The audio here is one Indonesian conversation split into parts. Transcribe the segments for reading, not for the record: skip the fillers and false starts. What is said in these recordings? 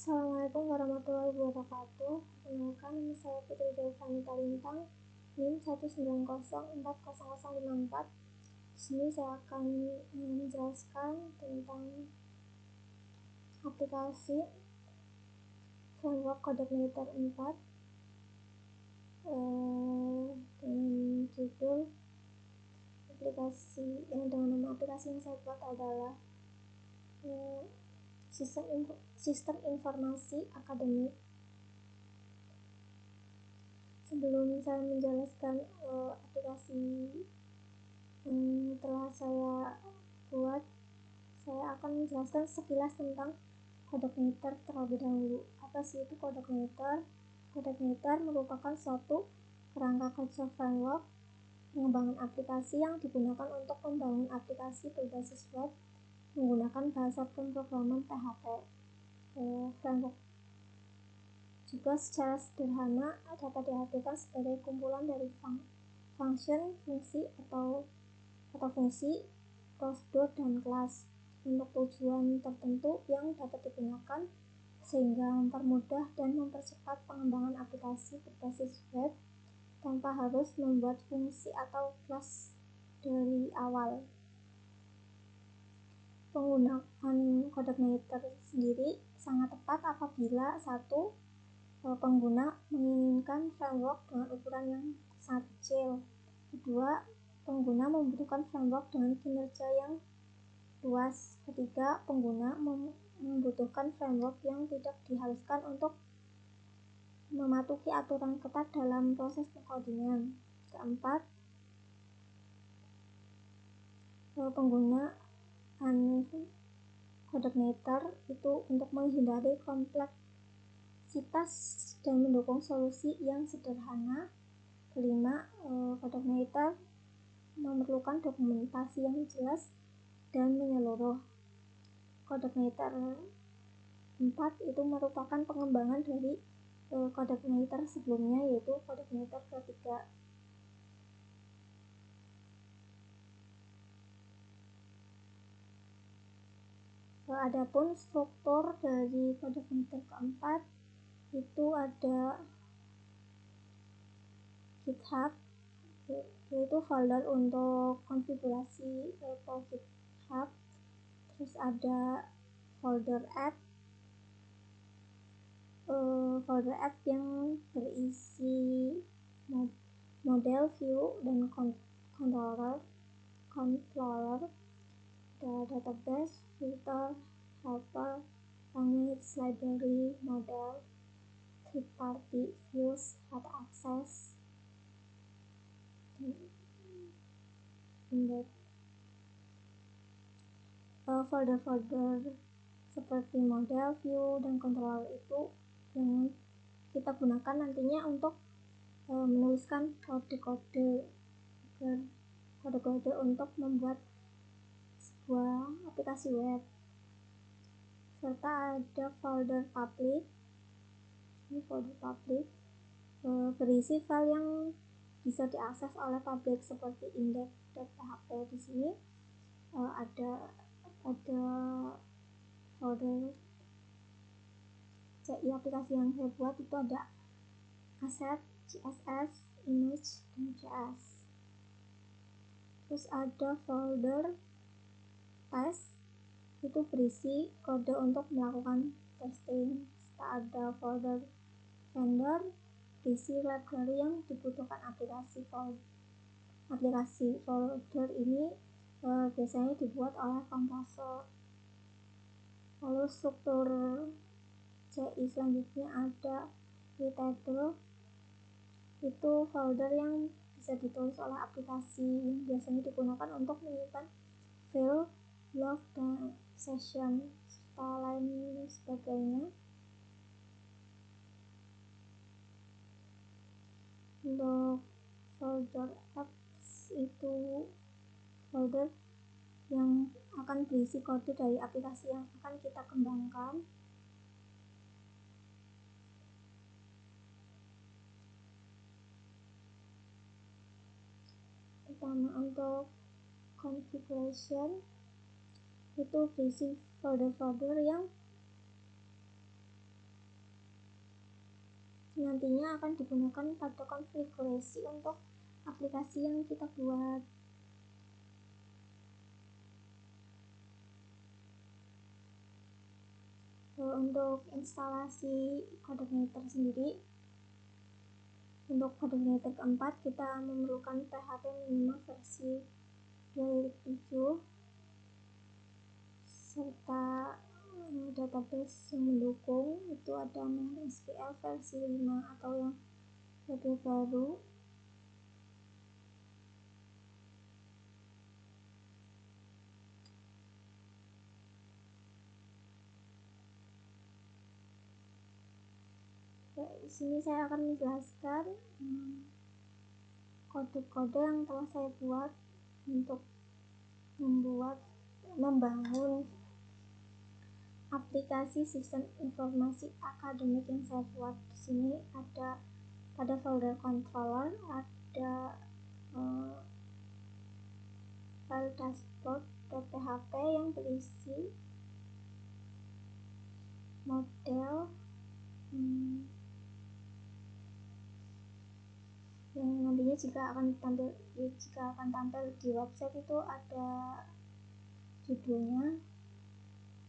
Assalamualaikum warahmatullahi wabarakatuh. Perkenalkan, nama saya Putri Dewi Vanita Lintang, NIM 1904004. Di sini saya akan menjelaskan tentang aplikasi framework CodeIgniter 4 dengan judul dengan nama aplikasi yang saya buat adalah Sistem Informasi Akademik. Sebelum saya menjelaskan aplikasi yang telah saya buat, saya akan menjelaskan sekilas tentang CodeIgniter terlebih dahulu. Apa sih itu CodeIgniter? CodeIgniter merupakan suatu kerangka kerja framework pengembangan aplikasi yang digunakan untuk membangun aplikasi berbasis web menggunakan bahasa pemrograman PHP. Framework juga secara sederhana dapat diartikan sebagai kumpulan dari fungsi atau fungsi, prosedur, dan kelas untuk tujuan tertentu yang dapat digunakan sehingga mempermudah dan mempercepat pengembangan aplikasi berbasis web tanpa harus membuat fungsi atau kelas dari awal. Penggunaan CodeIgniter sendiri sangat tepat apabila satu, pengguna menginginkan framework dengan ukuran yang sangat kecil. Kedua, pengguna membutuhkan framework dengan kinerja yang luas. Ketiga, pengguna membutuhkan framework yang tidak diharuskan untuk mematuhi aturan ketat dalam proses pengkodingan. Keempat, penggunaan CodeIgniter itu untuk menghindari kompleksitas dan mendukung solusi yang sederhana. Kelima, CodeIgniter memerlukan dokumentasi yang jelas dan menyeluruh. CodeIgniter 4 itu merupakan pengembangan dari CodeIgniter sebelumnya, yaitu CodeIgniter ketiga. Adapun struktur dari CodeIgniter keempat itu ada GitHub, yaitu folder untuk konfigurasi repo GitHub. Terus ada folder app yang berisi model, view, dan controller, ada database, filter, helper, language, library, model, third party, views, hard access, index. Folder-folder seperti model, view, dan controller itu yang kita gunakan nantinya untuk menuliskan kode-kode untuk membuat sebuah aplikasi web. Serta ada folder public. Ini folder public berisi file yang bisa diakses oleh publik seperti index.php. Di sini ada folder CI aplikasi yang saya buat itu ada asset, CSS, image, dan JS. Terus ada folder test, itu berisi kode untuk melakukan testing. Serta ada folder vendor, berisi library yang dibutuhkan aplikasi. Folder ini biasanya dibuat oleh komposer. Lalu struktur CI selanjutnya ada readable, itu folder yang bisa ditulis oleh aplikasi yang biasanya digunakan untuk menyimpan file, log, dan session, serta lain sebagainya. Untuk folder apps itu folder yang akan berisi kode dari aplikasi yang akan kita kembangkan. Pertama, untuk configuration itu berisi folder-folder yang nantinya akan digunakan pada konfigurasi untuk aplikasi yang kita buat. Untuk instalasi CodeIgniter sendiri, untuk CodeIgniter keempat kita memerlukan PHP minimal versi 2.7 serta database yang mendukung, itu ada MySQL versi 5 atau yang lebih baru. Di sini saya akan menjelaskan kode-kode yang telah saya buat untuk membangun aplikasi sistem informasi akademik yang saya buat. Di sini ada pada folder controller ada file dashboard.php yang berisi model yang nantinya jika akan tampil di website itu ada judulnya,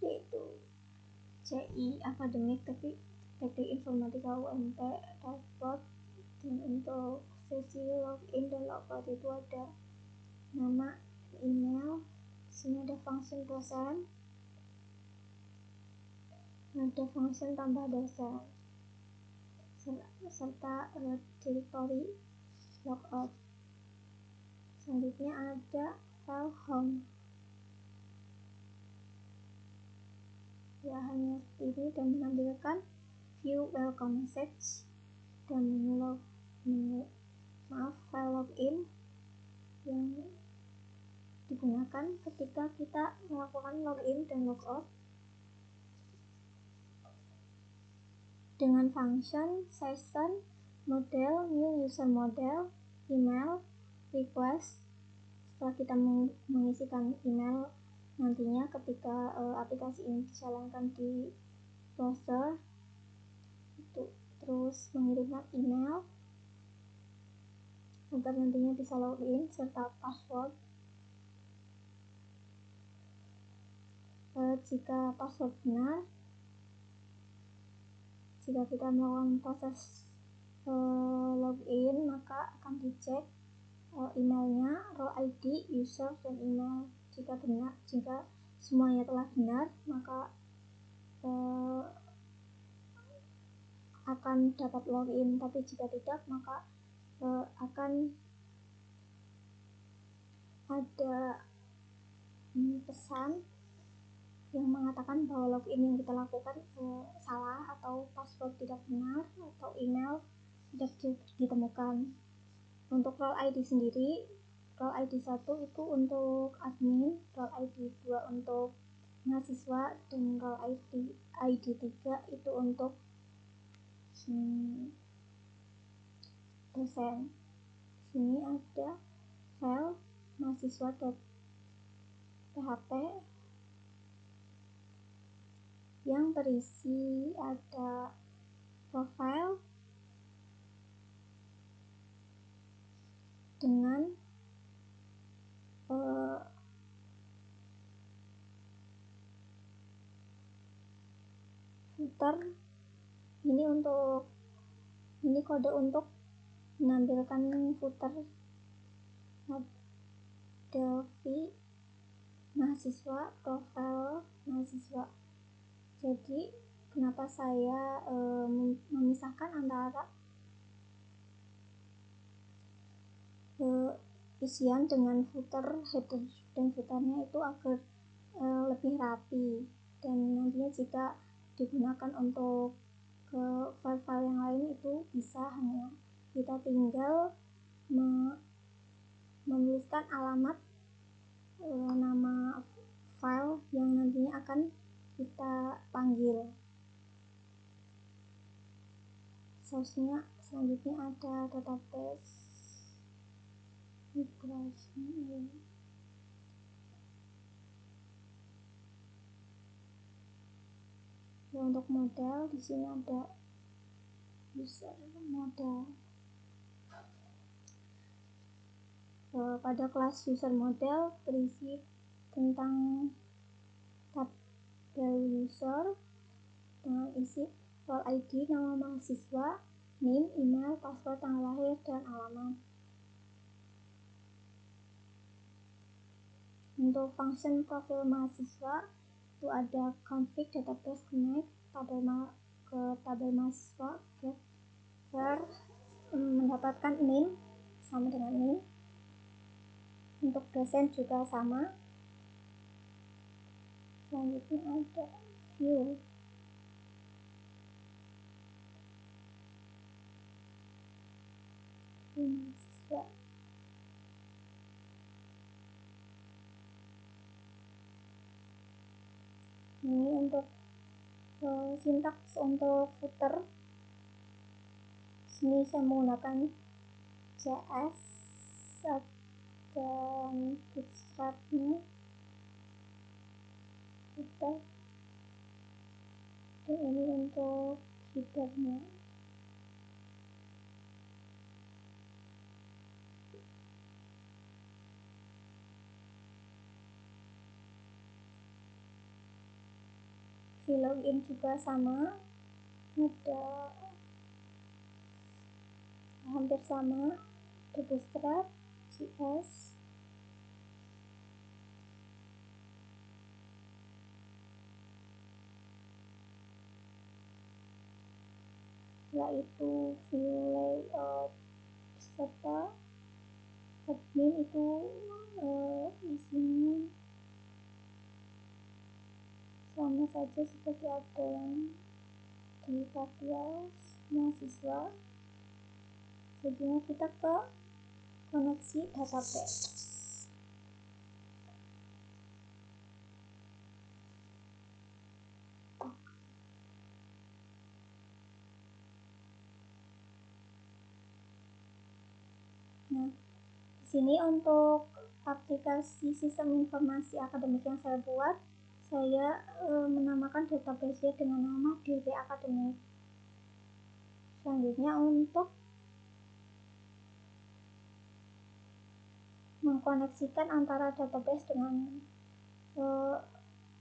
yaitu CI Akademik Teknik Informatika UMT dashboard, dan untuk sesi login dan logout itu ada nama, email. Di sini ada function dosen, ada function tambah dosen, serta directory logout. Selanjutnya ada file home. Ya, hanya ini dan menampilkan view welcome message dan file login yang digunakan ketika kita melakukan login dan logout dengan function session model, new user model, email, request. Setelah kita mengisikan email, nantinya ketika aplikasi ini dijalankan di browser, itu terus mengirimkan email agar nantinya bisa login serta password. Jika password benar, jika kita melakukan proses login, maka akan dicek emailnya, role ID, user, dan email. Jika semuanya telah benar, maka akan dapat login. Tapi jika tidak, maka akan ada pesan yang mengatakan bahwa login yang kita lakukan salah, atau password tidak benar, atau email tidak ditemukan. Untuk role ID sendiri, role ID 1 itu untuk admin, role ID 2 untuk mahasiswa, dan role ID 3 itu untuk dosen. Di sini ada file mahasiswa.php yang berisi ada profile dengan footer. Ini kode untuk menampilkan footer Delphi mahasiswa, profil mahasiswa. Jadi kenapa saya memisahkan antara isian dengan footer, header dan footernya itu agar lebih rapi, dan nantinya jika digunakan untuk ke file-file yang lain itu bisa hanya kita tinggal menuliskan alamat nama file yang nantinya akan kita panggil. Source-nya selanjutnya ada database migration. Ya, untuk model di sini ada user model. Pada kelas user model berisi tentang tabel user dengan isi role ID, nama mahasiswa, NIM, email, password, tanggal lahir, dan alamat. Untuk function profil mahasiswa itu ada config database connect ke tabel mahasiswa, get where mendapatkan NIM sama dengan NIM. Untuk dosen juga sama. Selanjutnya ada view. Mahasiswa. Ini untuk sintaks untuk footer. Sini saya menggunakan CS dan bootstrapnya footer. Dan ini untuk headernya. Login juga sama, ada hampir sama, ada bootstrap, JS, yaitu view layout serta admin itu isinya sama saja seperti ada yang di Fapias mahasiswa. Jadinya kita ke koneksi database. Nah, di sini untuk aplikasi sistem informasi akademik yang saya buat, saya menamakan database dengan nama DB Akademik. Selanjutnya untuk mengkoneksikan antara database dengan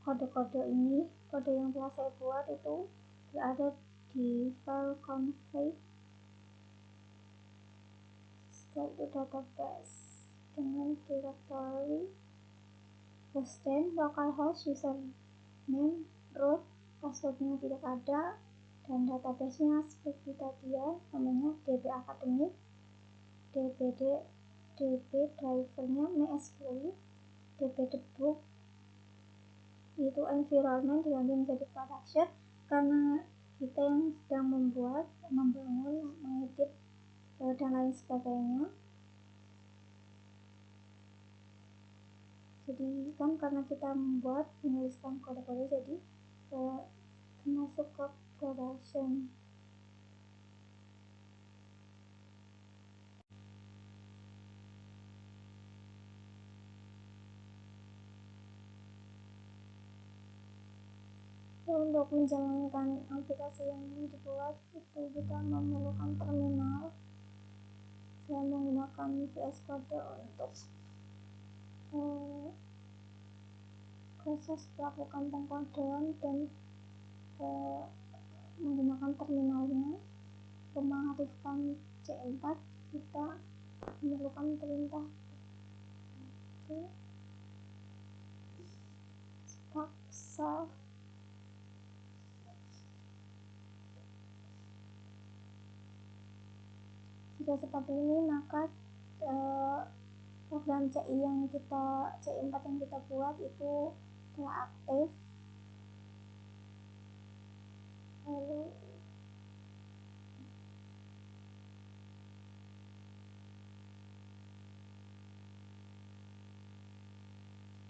kode-kode ini, kode yang telah saya buat itu berada di file config, yaitu database dengan directory hostname, localhost, username, root, passwordnya tidak ada, dan databasenya seperti tadi ya, namanya DB Akademik, DB drivernya MySQL, DB debug itu environment diganti menjadi production karena kita yang sedang membuat, membangun, mengedit dan lain sebagainya. Jadi kan karena kita membuat, menuliskan kode-kode, jadi masuk ke production. Untuk menjalankan aplikasi yang dibuat itu kita memerlukan terminal. Saya menggunakan VS Code untuk proses melakukan pengkodean dan menggunakan terminalnya. Untuk mengaktifkan C4 kita memerlukan perintah paksa. Jika seperti ini maka program CI4 yang kita buat itu telah aktif. Lalu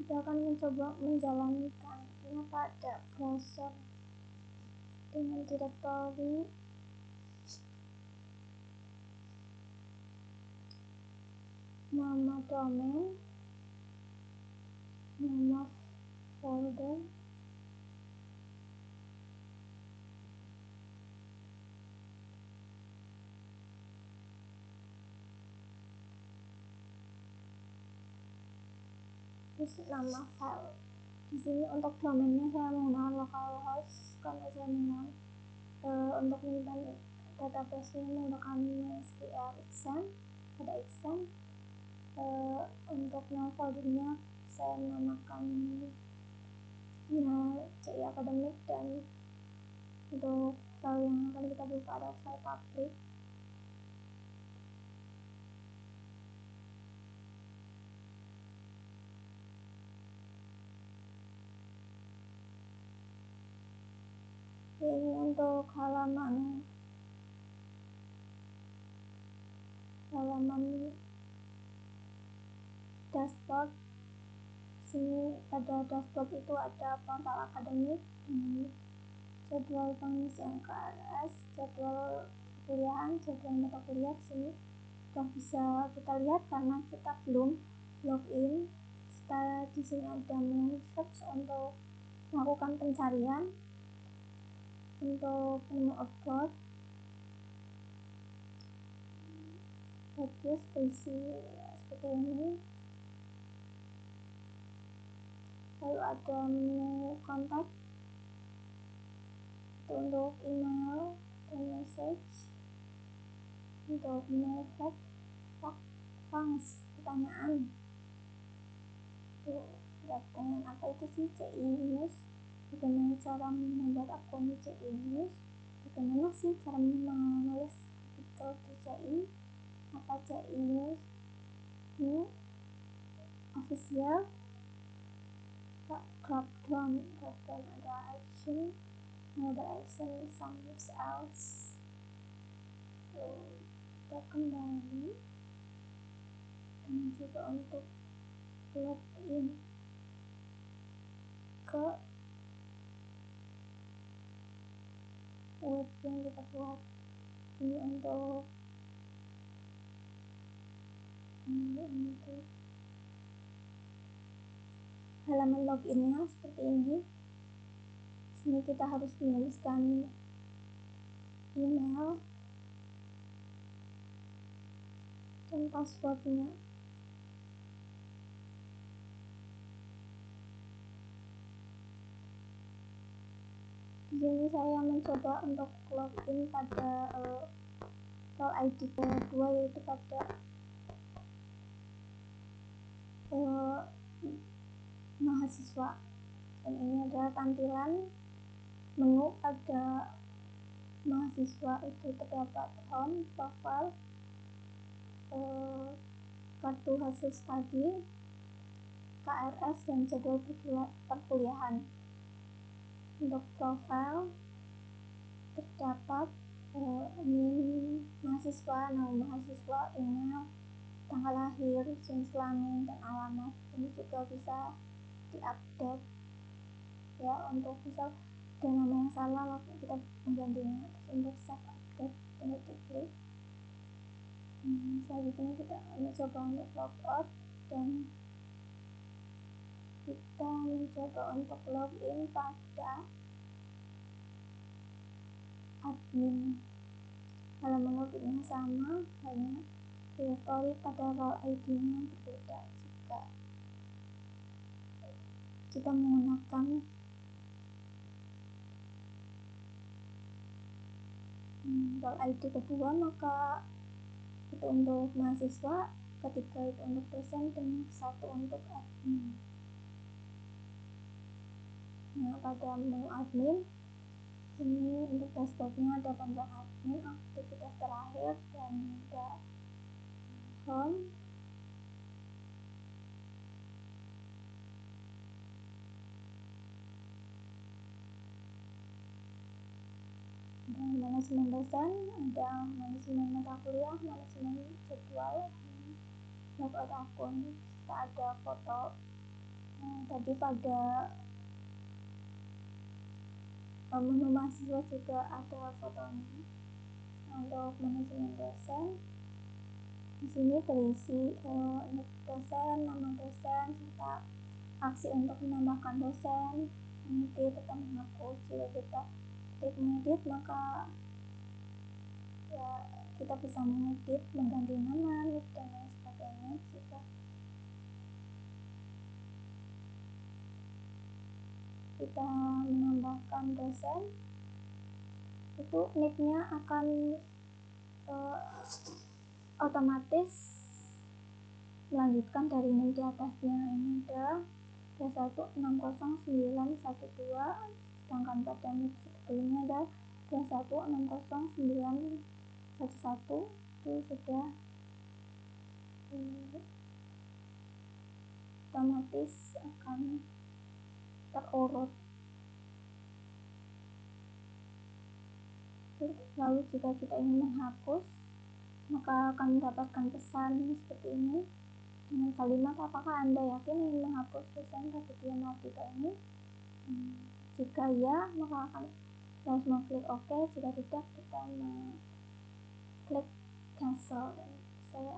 kita akan mencoba menjalankannya pada browser dengan direktori nama domain, nama folder, Terus nama file. Di sini untuk domainnya saya menggunakan localhost karena saya menggunakan untuk menyimpan database ini menggunakan MySQL Extend, ada Extend. Untuk nama foldernya saya menamakan CI Academic, dan untuk file yang akan kita buka adalah file public. Ini untuk halaman dashboard. Sini pada dashboard itu ada portal akademik dengan jadwal pengisian KRS, jadwal kuliahan, jadwal mata kuliah. Sini sudah bisa kita lihat karena kita belum login. Setelah di sini ada menu search untuk melakukan pencarian. Untuk menu upload, bagus berisi seperti ini. Lalu ada menu kontak, itu untuk email dan message. Untuk menu fax pertanyaan, itu pertanyaan apa itu sih CI News, bagaimana cara membuat akun CI News, bagaimana sih cara menulis artikel di CI, apa CI News ini official, dropdown ada action, something else. Kita kembali dan juga untuk login ke web yang kita buat. Ini untuk halaman loginnya seperti ini. Sini kita harus menuliskan email dan passwordnya. Di sini saya mencoba untuk login pada role ID kedua, yaitu pada mahasiswa. Dan ini adalah tampilan menu pada mahasiswa. Itu terdapat home, profile, kartu hasil studi, KRS, dan jadwal perkuliahan. Untuk profile terdapat mahasiswa, nama mahasiswa, email, tanggal lahir, jenis kelamin, dan alamat. Ini juga bisa diupdate ya, untuk misal ada nama yang salah maka kita menggantinya. Terus untuk save update tinggal diklik. Selanjutnya kita mencoba untuk logout dan kita mencoba untuk login pada admin. Halaman loginnya sama, hanya directory pada role ID-nya berbeda. Jika kita menggunakan role ID kedua, maka itu untuk mahasiswa, ketiga itu untuk dosen, dan satu untuk admin. Nah, pada menu admin ini untuk dashboardnya ada panjang admin, aktivitas terakhir, dan ada home, ada manajemen dosen, ada manajemen mata kuliah, manajemen jadwal, logout akun, serta ada foto. Tadi pada menu mahasiswa juga ada fotonya. Untuk manajemen dosen, di sini terisi untuk dosen, nama dosen, serta aksi untuk menambahkan dosen, mengedit atau menghapus. Jika kita klik mengedit, maka ya kita bisa mengedit, mengganti nama, nick, dan lain sebagainya. Jika kita menambahkan dosen, itu nicknya akan otomatis melanjutkan dari nick di atasnya. Ini ada 21600912, sedangkan pada nick sebelumnya ada 21600911. Itu sudah otomatis akan terurut. Lalu jika kita ingin menghapus, maka akan mendapatkan pesan seperti ini dengan kalimat, apakah Anda yakin ingin menghapus dosen Raditya Mardika ini? Jika ya, maka akan harus mengklik OK. Jika tidak, kita klik cancel. Saya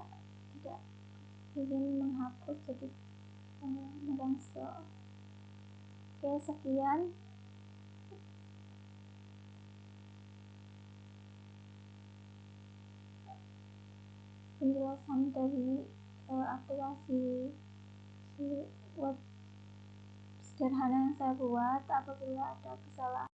tidak ingin menghapus, jadi cancel. Oke, sekian penjelasan dari aplikasi web sederhana yang saya buat. Apabila ada kesalahan